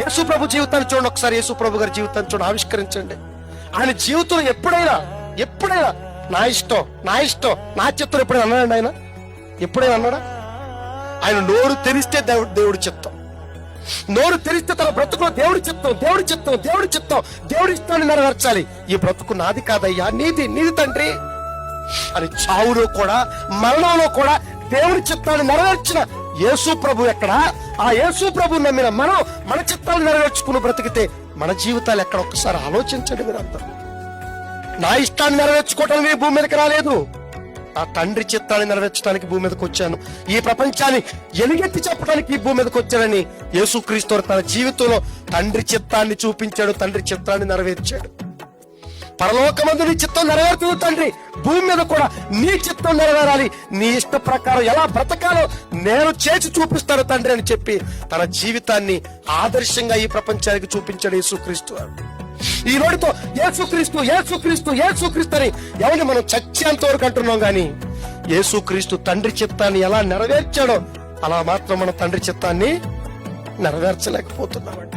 యేసు ప్రభు జీవితాన్ని చూడండి ఒకసారి. యేసు ప్రభు గారి జీవితాన్ని చూడండి, ఆవిష్కరించండి. ఆయన జీవితంలో ఎప్పుడైనా నా ఇష్టం నా చిత్తం ఎప్పుడైనా అన్నాడండి? ఆయన ఎప్పుడైనా అన్నాడా? ఆయన నోరు తెరిస్తే దేవుడి చిత్తం, నోరు తెరిస్తే తన బ్రతుకులో దేవుడి దేవుడి ఇష్టాన్ని నెరవేర్చాలి. ఈ బ్రతుకు నాది కాదయ్యా, నీది తండ్రి అని చావులో కూడా మరణంలో కూడా దేవుడి చిత్తాన్ని నెరవేర్చిన యేసు ప్రభు ఎక్కడ? ఆ యేసు ప్రభు నమ్మిన మనం మన చిత్తాన్ని నెరవేర్చుకుని బ్రతికితే మన జీవితాలు ఎక్కడ? ఒక్కసారి ఆలోచించండి మీరంతా. నా ఇష్టాన్ని నెరవేర్చుకోవటానికి ఈ భూమి మీదకి రాలేదు, ఆ తండ్రి చిత్తాన్ని నెరవేర్చడానికి భూమి మీదకి వచ్చాను, ఈ ప్రపంచాన్ని ఎలుగెత్తి చెప్పడానికి ఈ భూమి మీదకి వచ్చానని యేసుక్రీస్తు తన జీవితంలో తండ్రి చిత్తాన్ని చూపించాడు, తండ్రి చిత్తాన్ని నెరవేర్చాడు. పరలోకమందు నీ చిత్తం నెరవేరుతుంది తండ్రి, భూమి మీద కూడా నీ చిత్తం నెరవేరాలి, నీ ఇష్ట ప్రకారం ఎలా బ్రతకాలో నేను చేసి చూపిస్తాను తండ్రి అని చెప్పి తన జీవితాన్ని ఆదర్శంగా ఈ ప్రపంచానికి చూపించాడు యేసుక్రీస్తు. ఈ నోటితో యేసుక్రీస్తు అని ఎవరిని మనం చచ్చేంత వరకు అంటున్నాం గాని యేసుక్రీస్తు తండ్రి చిత్తాన్ని ఎలా నెరవేర్చాడో అలా మాత్రం మన తండ్రి చిత్తాన్ని నెరవేర్చలేకపోతున్నామండి.